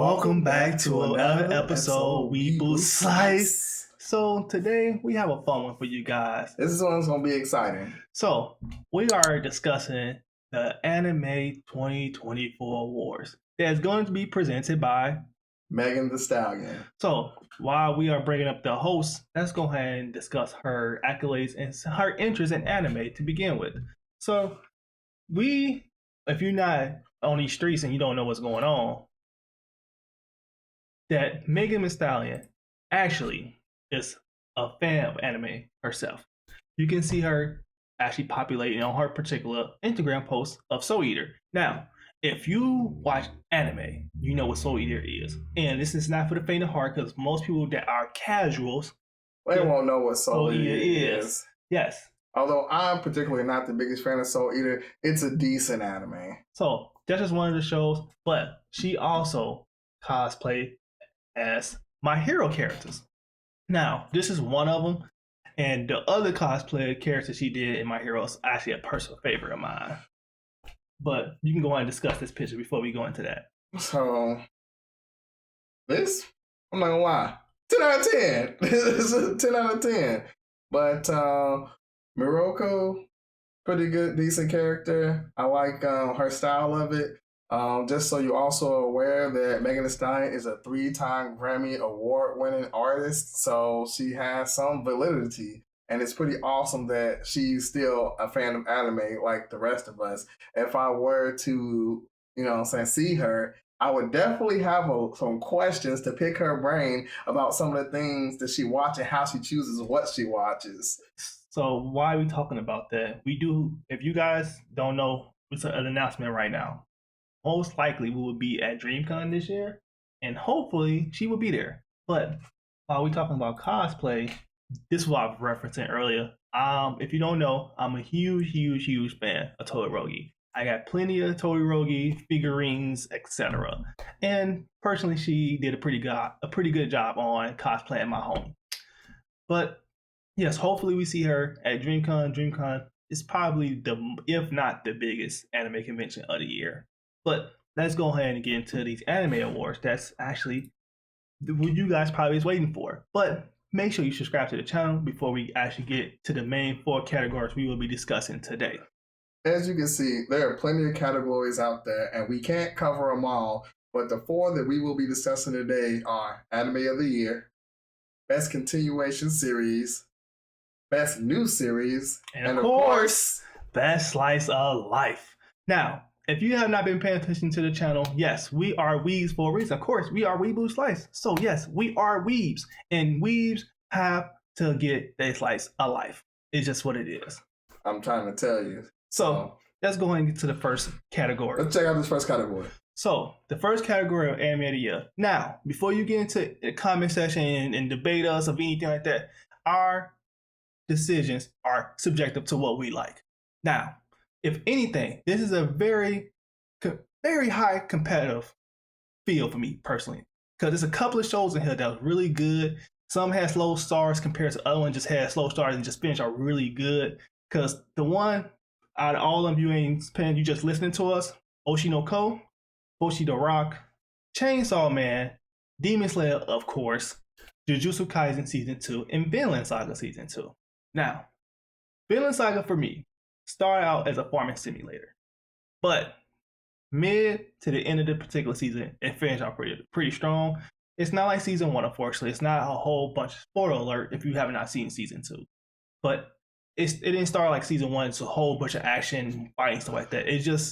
Welcome back to another episode Weeble Slice. So today we have a fun one for you guys. This one's gonna be exciting. So we are discussing the Anime 2024 Awards that's going to be presented by Megan Thee Stallion. So while we are bringing up the host, let's go ahead and discuss her accolades and her interest in anime to begin with. So if you're not on these streets and you don't know what's going on, that Megan Thee Stallion actually is a fan of anime herself. You can see her actually populating on her particular Instagram post of Soul Eater. Now, if you watch anime, you know what Soul Eater is. And this is not for the faint of heart because most people that are casuals, they won't know what Soul Eater is. Yes. Although I'm particularly not the biggest fan of Soul Eater, it's a decent anime. So that's just one of the shows, but she also cosplayed as My Hero characters. Now, this is one of them, and the other cosplay character she did in My Hero is actually a personal favorite of mine. But you can go on and discuss this picture before we go into that. So, this, I'm not gonna lie, 10 out of 10. It's a 10 out of 10. But Miroko, pretty good, decent character. I like her style of it. Just so you're also aware that Megan Thee Stallion is a 3-time Grammy Award-winning artist, so she has some validity, and it's pretty awesome that she's still a fan of anime like the rest of us. If I were to, see her, I would definitely have some questions to pick her brain about some of the things that she watches and how she chooses what she watches. So why are we talking about that? We do, if you guys don't know, it's an announcement right now. Most likely we will be at DreamCon this year, and hopefully she will be there. But while we're talking about cosplay, this is what I was referencing earlier. If you don't know, I'm a huge fan of Todoroki. I got plenty of Todoroki figurines, etc. And personally, she did a pretty good job on cosplaying my home. But yes, hopefully we see her at DreamCon. DreamCon is probably if not the biggest anime convention of the year. But let's go ahead and get into these anime awards. That's actually what you guys probably is waiting for. But make sure you subscribe to the channel before we actually get to the main 4 categories we will be discussing today. As you can see, there are plenty of categories out there, and we can't cover them all. But the 4 that we will be discussing today are Anime of the Year, Best Continuation Series, Best New Series, and of course, Best Slice of Life. Now, if you have not been paying attention to the channel, yes, we are weebs for a reason. Of course, we are Weeble Slice. So yes, we are weebs. And weebs have to get their slice of life. It's just what it is. I'm trying to tell you. So let's go ahead and get to the first category. Let's check out this first category. So the first category of Anime of the Year. Now, before you get into the comment section and debate us or anything like that, our decisions are subjective to what we like. Now, if anything, this is a very high competitive field for me personally, because there's a couple of shows in here that was really good. Some had slow stars compared to other ones just had slow stars and just finished out really good. Because the one out of all of you ain't paying, you just listening to us, Oshinoko, Bushido Rock, Chainsaw Man, Demon Slayer, of course, Jujutsu Kaisen Season 2, and Vinland Saga Season 2. Now, Vinland Saga for me started out as a farming simulator, but mid to the end of the particular season, it finished out pretty strong. It's not like Season 1, unfortunately. It's not a whole bunch of spoiler alert if you have not seen Season 2. But it didn't start like Season 1. It's a whole bunch of action, fighting, stuff like that.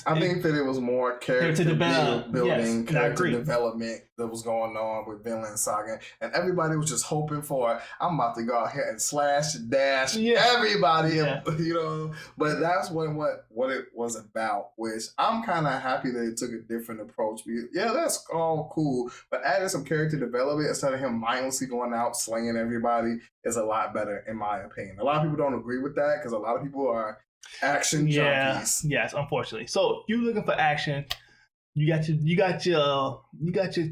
I think that it was more character building, yes, character development that was going on with Vinland Saga. And everybody was just hoping for, I'm about to go out here and slash, dash everybody, yeah. But that's what it was about, which I'm kind of happy that it took a different approach. Yeah, that's all cool, but adding some character development instead of him mindlessly going out slinging everybody is a lot better, in my opinion. A lot of people don't agree with that because a lot of people are action junkies. Yes, unfortunately. So if you're looking for action, you got your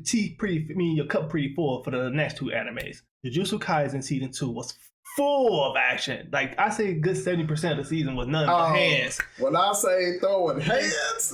tea your cup pretty full for the next 2 animes. Jujutsu Kaisen Season 2 was full of action. Like I say, a good 70% of the season was nothing but hands. When I say throwing hands,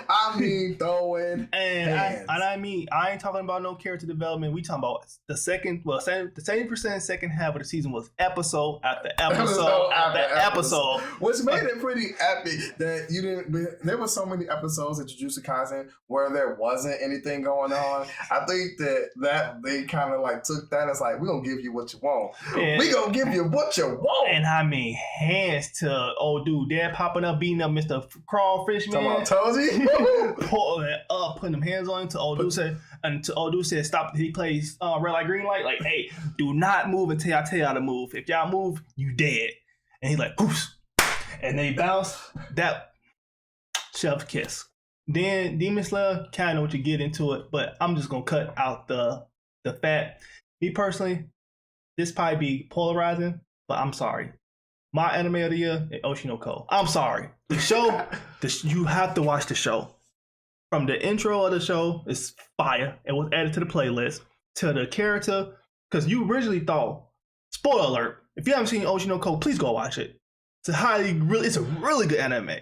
I mean throwing hands. I mean, I ain't talking about no character development. We talking about the 70% second half of the season was episode after episode after episode, which made it pretty epic. That you didn't. There were so many episodes of Jujutsu Kaisen where there wasn't anything going on. I think that they kind of like took that as like, we're gonna give you what you want. We gonna give you what you want. And I mean, hands to old dude, dad popping up, beating up Mr. Crawfish Man. Tozy? Pulling up, putting them hands on him to old dude said, stop. He plays red light, green light. Like, hey, do not move until I tell y'all to move. If y'all move, you dead. And he's like, poof. And they bounce. That chef's kiss. Then Demon Slayer, kind of know what you get into it, but I'm just gonna cut out the fat. Me personally, this probably be polarizing, but I'm sorry. My anime of the year is Oshinoko. I'm sorry. The show, you have to watch the show. From the intro of the show, it's fire. It was added to the playlist. To the character, because you originally thought, spoiler alert, if you haven't seen Oshinoko, please go watch it. It's a really good anime.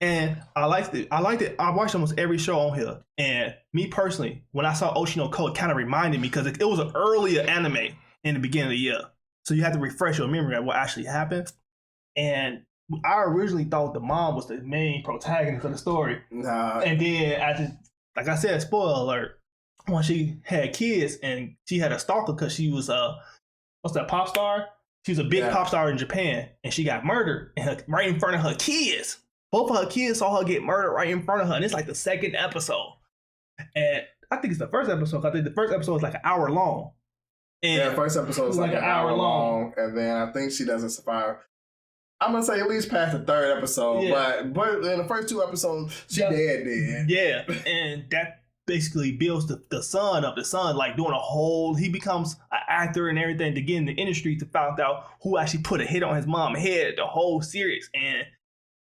And I liked it. I watched almost every show on here. And me personally, when I saw Oshinoko, it kind of reminded me because it was an earlier anime in the beginning of the year. So you have to refresh your memory of what actually happened. And I originally thought the mom was the main protagonist of the story. Nah. And then, like I said, spoiler alert, when she had kids and she had a stalker because she was what's that, pop star? She was a big pop star in Japan, and she got murdered right in front of her kids. Both of her kids saw her get murdered right in front of her, and it's like the second episode. And I think it's the first episode. I think the first episode is like an hour long. And the first episode is like an hour long, and then I think she doesn't survive. I'm gonna say at least past the third episode, but in the first two episodes, she dead. Yeah, and that basically builds the son up. The son like doing he becomes an actor and everything to get in the industry to find out who actually put a hit on his mom's head. The whole series, and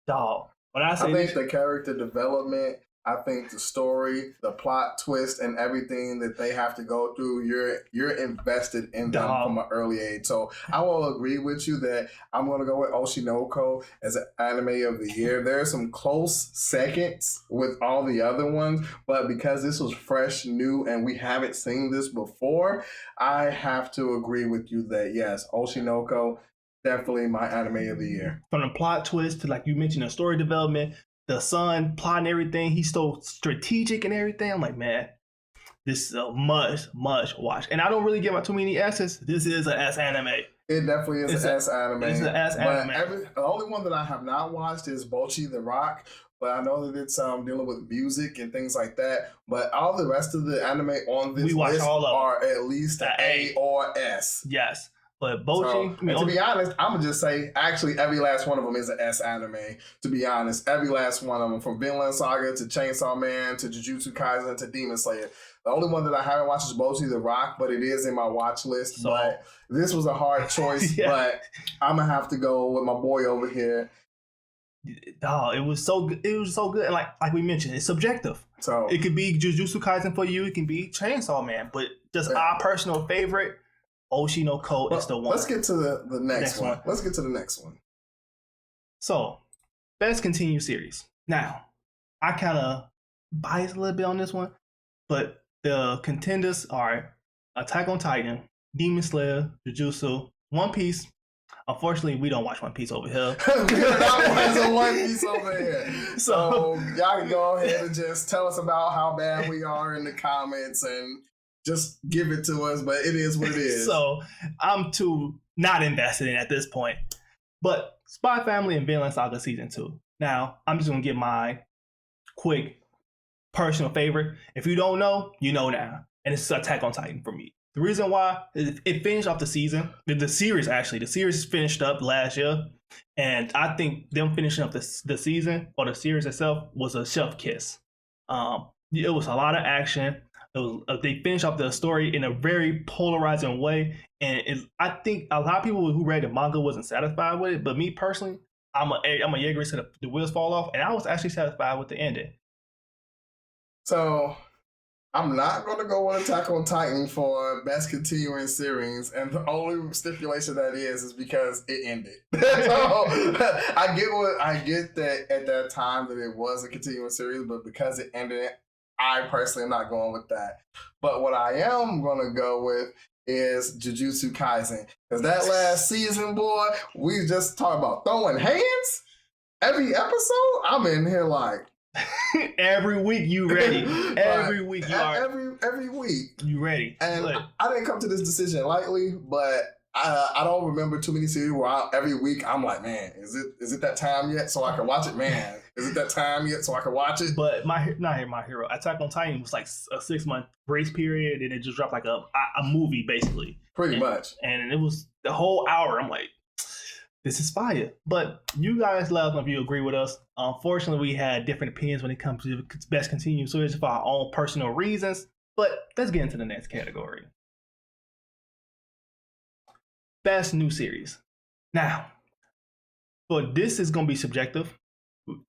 dog. When I think the character development, I think the story, the plot twist, and everything that they have to go through, you're invested in them from an early age. So I will agree with you that I'm going to go with Oshinoko as an anime of the year. There are some close seconds with all the other ones, but because this was fresh, new, and we haven't seen this before, I have to agree with you that yes, Oshinoko, definitely my anime of the year. From the plot twist to, like you mentioned, the story development, the son plotting everything, he's so strategic and everything. I'm like, man, this is a must watch. And I don't really give out too many S's. This is an S anime. It definitely is an S anime. It's an S anime. The only one that I have not watched is Bocchi the Rock, but I know that it's dealing with music and things like that. But all the rest of the anime on this list are at least an A or S. Yes. But Bocchi, to be honest, I'm going to just say, actually, every last one of them is an S anime. To be honest, every last one of them, from Vinland Saga to Chainsaw Man to Jujutsu Kaisen to Demon Slayer. The only one that I haven't watched is Bocchi the Rock, but it is in my watch list. But this was a hard choice, but I'm going to have to go with my boy over here. Oh, it was so good. It was so good. And like we mentioned, it's subjective. So it could be Jujutsu Kaisen for you. It can be Chainsaw Man. But just our personal favorite, Oshinoko is the one. Let's get to the next one. Let's get to the next one. So, best continued series. Now, I kind of biased a little bit on this one, but the contenders are Attack on Titan, Demon Slayer, Jujutsu, One Piece. Unfortunately, we don't watch One Piece over here. We're not watching One Piece over here. So, y'all can go ahead and just tell us about how bad we are in the comments and just give it to us, but it is what it is. So I'm too not invested in at this point. But Spy Family and Vinland Saga Season 2. Now, I'm just going to give my quick personal favorite. If you don't know, you know now. And it's Attack on Titan for me. The reason why is it finished off the season. The series finished up last year. And I think them finishing up the season or the series itself was a chef kiss. It was a lot of action. They finished off the story in a very polarizing way, and I think a lot of people who read the manga wasn't satisfied with it. But me personally, I'm a Jaeger said the wheels fall off, and I was actually satisfied with the ending. So I'm not going to go with Attack on Titan for best continuing series, and the only stipulation that is because it ended. So I get that at that time that it was a continuing series, but because it ended, I personally am not going with that. But what I am going to go with is Jujutsu Kaisen, because that last season, boy, we just talked about throwing hands every episode. I'm in here like. Every week you ready. Every week you are. Every week you ready. And I didn't come to this decision lightly, but I don't remember too many series where every week I'm like, man, is it that time yet so I can watch it? Man, is it that time yet so I can watch it? But My Hero, Attack on Titan was like a 6-month grace period, and it just dropped like a movie basically. Pretty much. And it was the whole hour. I'm like, this is fire. But you guys let us know if you agree with us. Unfortunately, we had different opinions when it comes to best continuing series for our own personal reasons. But let's get into the next category. Best new series. Now, but this is going to be subjective.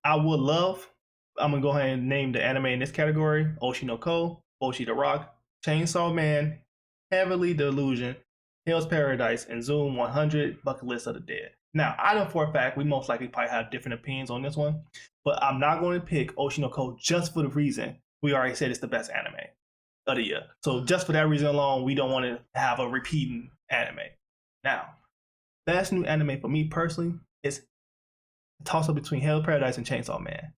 I'm going to go ahead and name the anime in this category. Oshi no Ko, Oshi the Rock, Chainsaw Man, Heavenly Delusion, Hell's Paradise, and Zoom 100, Bucket List of the Dead. Now, I know for a fact we most likely probably have different opinions on this one, but I'm not going to pick Oshi no Ko just for the reason we already said it's the best anime of the year. So just for that reason alone, we don't want to have a repeating anime. Now, best new anime for me personally is a toss-up between Hell's Paradise and Chainsaw Man.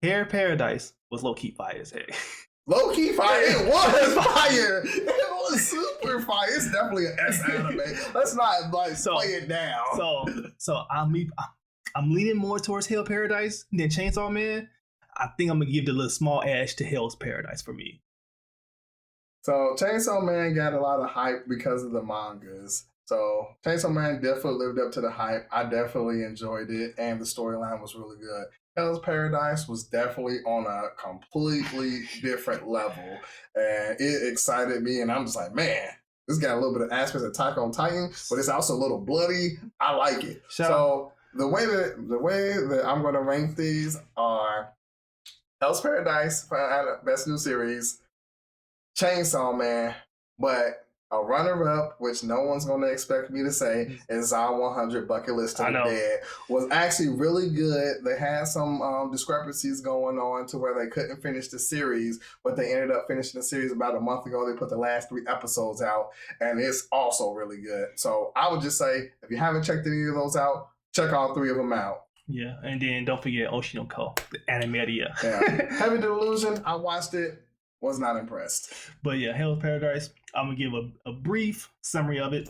Hell's Paradise was low-key fire as heck. Low-key fire? It was fire! It was super fire. It's definitely an S anime. Let's not play it down. So I'm leaning more towards Hell's Paradise than Chainsaw Man. I think I'm gonna give the little small edge to Hell's Paradise for me. So Chainsaw Man got a lot of hype because of the mangas. So Chainsaw Man definitely lived up to the hype. I definitely enjoyed it, and the storyline was really good. Hell's Paradise was definitely on a completely different level, and it excited me. And I'm just like, man, this got a little bit of aspects of Attack on Titan, but it's also a little bloody. I like it. So the way that I'm going to rank these are Hell's Paradise for best new series, Chainsaw Man, but a runner-up, which no one's going to expect me to say, is Zom 100 Bucket List of the Dead. Was actually really good. They had some discrepancies going on to where they couldn't finish the series, but they ended up finishing the series about a month ago. They put the last 3 episodes out, and it's also really good. So I would just say, if you haven't checked any of those out, check all 3 of them out. Yeah, and then don't forget Oshi no Ko, the anime of the year. Yeah. Heavy Delusion, I watched it. Was not impressed. But yeah, Hell's Paradise, I'm going to give a brief summary of it.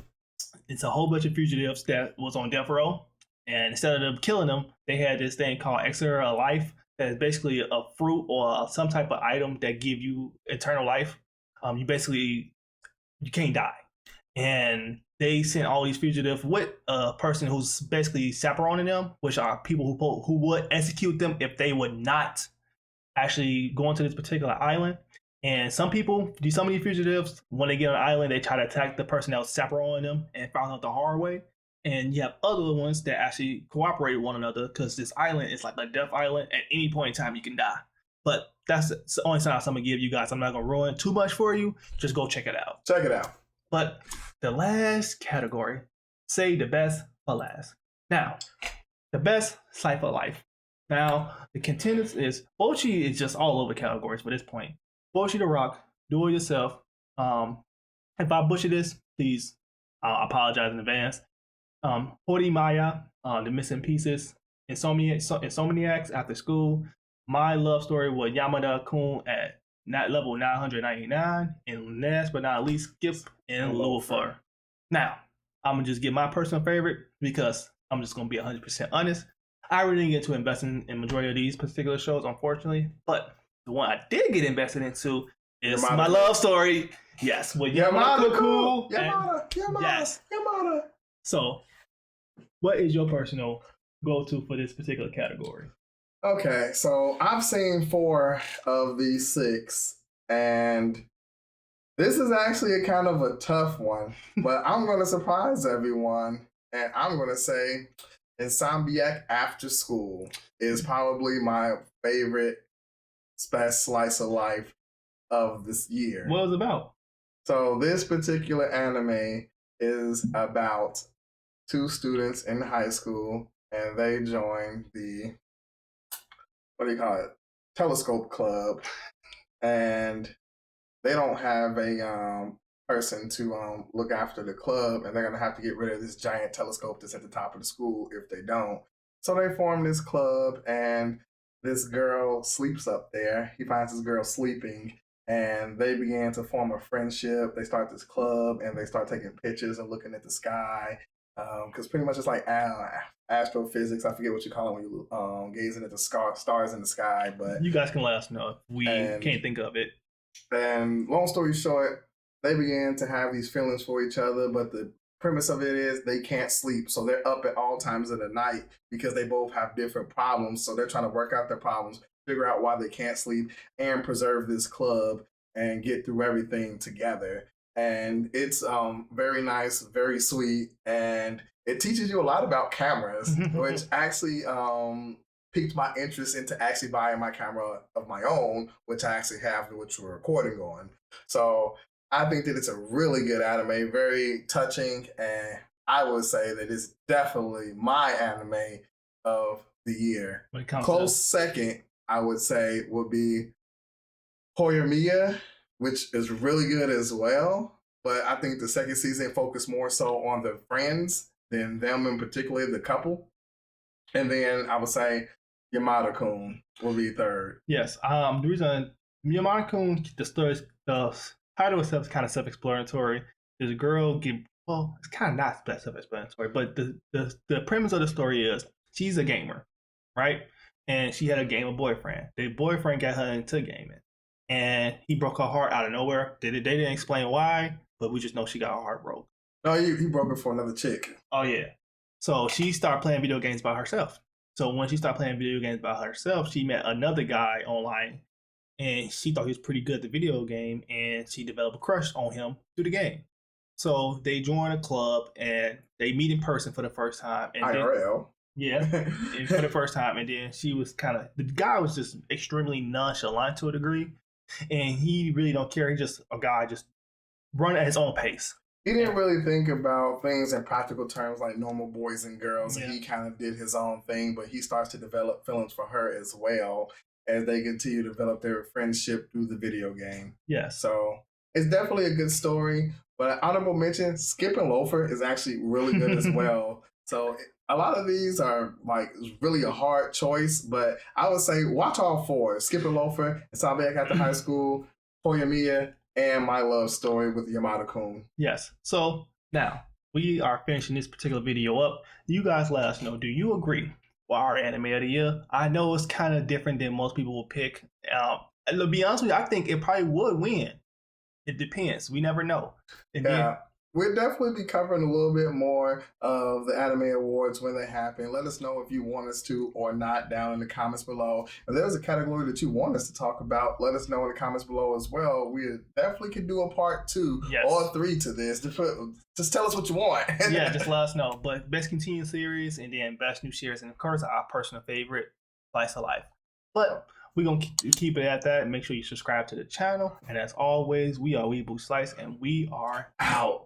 It's a whole bunch of fugitives that was on death row. And instead of them killing them, they had this thing called Extra Life that is basically a fruit or some type of item that give you eternal life. You can't die. And they sent all these fugitives with a person who's basically chaperoning them, which are people who would execute them if they would not actually go into this particular island. And some of these fugitives, when they get on the island, they try to attack the person that was chaperoning them and found out the hard way. And you have other ones that actually cooperate with one another because this island is like a death island. At any point in time, you can die. But that's the only sign I'm going to give you guys. I'm not going to ruin too much for you. Just go check it out. Check it out. But the last category, say the best for last. Now, the best slice of life. Now, the contenders is Bochi is just all over categories for this point. Bochi the Rock, Do It Yourself. If I butcher this, please apologize in advance. Hori Maya, The Missing Pieces, Insomniacs After School, My Love Story with Yamada-kun at level 999, and last but not least, Skip and Lucifer. Now, I'm going to just get my personal favorite because I'm just going to be 100% honest. I really didn't get to investing in majority of these particular shows, unfortunately. But the one I did get invested into is My Love Story. Yes, with Yamada-kun. Yamada. So, what is your personal go-to for this particular category? Okay, so I've seen 4 of these 6, and this is actually a kind of a tough one, but I'm going to surprise everyone, and I'm going to say Insomniac After School is probably my favorite best slice of life of this year. What was it about? So this particular anime is about two students in high school, and they join the, what do you call it, telescope club, and they don't have a person to look after the club, and they're gonna have to get rid of this giant telescope that's at the top of the school if they don't. So they form this club, and this girl sleeps up there. He finds this girl sleeping, and they began to form a friendship. They start this club, and they start taking pictures and looking at the sky, because pretty much it's like astrophysics. I forget what you call it when you gazing at the stars in the sky. But you guys can let us know if we can't think of it. And long story short, they began to have these feelings for each other, but the premise of it is they can't sleep. So they're up at all times of the night because they both have different problems. So they're trying to work out their problems, figure out why they can't sleep, and preserve this club and get through everything together. And it's very nice, very sweet, and it teaches you a lot about cameras, which actually piqued my interest into actually buying my camera of my own, which I actually have, which we're recording on. So I think that it's a really good anime, very touching, and I would say that it's definitely my anime of the year. Close second, I would say, would be Horimiya, which is really good as well. But I think the second season focused more so on the friends than them in particular, the couple. And then I would say Yamada-kun will be third. Yes. The reason Yamada-kun, the title itself is kind of self-explanatory. There's a girl it's kind of not self-explanatory, but the premise of the story is she's a gamer, right? And she had a gamer boyfriend. The boyfriend got her into gaming, and he broke her heart out of nowhere. They didn't explain why, but we just know she got her heart broke. Oh, he broke it for another chick. Oh yeah. So she started playing video games by herself. So when she started playing video games by herself, she met another guy online, and she thought he was pretty good at the video game, and she developed a crush on him through the game. So they join a club, and they meet in person for the first time. And IRL. For the first time, and then the guy was just extremely nonchalant to a degree, and he really don't care. He's just a guy just running at his own pace. He didn't really think about things in practical terms like normal boys and girls. Yeah. He kind of did his own thing, but he starts to develop feelings for her as well as they continue to develop their friendship through the video game. Yeah. So it's definitely a good story, but an honorable mention, Skip and Loafer is actually really good as well. So a lot of these are like really a hard choice, but I would say watch all four: Skip and Loafer, Sabe After High School, Horimiya, and My Love Story with Yamada-kun. Yes. So now we are finishing this particular video up. You guys let us know, do you agree with our anime of the year? I know it's kind of different than most people will pick. And to be honest with you, I think it probably would win. It depends. We never know. We'll definitely be covering a little bit more of the anime awards when they happen. Let us know if you want us to or not down in the comments below. If there's a category that you want us to talk about, let us know in the comments below as well. We definitely could do a part 2 or 3 to this. Just tell us what you want. Yeah, just let us know. But best continued series, and then best new series, and of course our personal favorite, Slice of Life. But we're going to keep it at that, and make sure you subscribe to the channel. And as always, we are Weeaboo Slice, and we are out.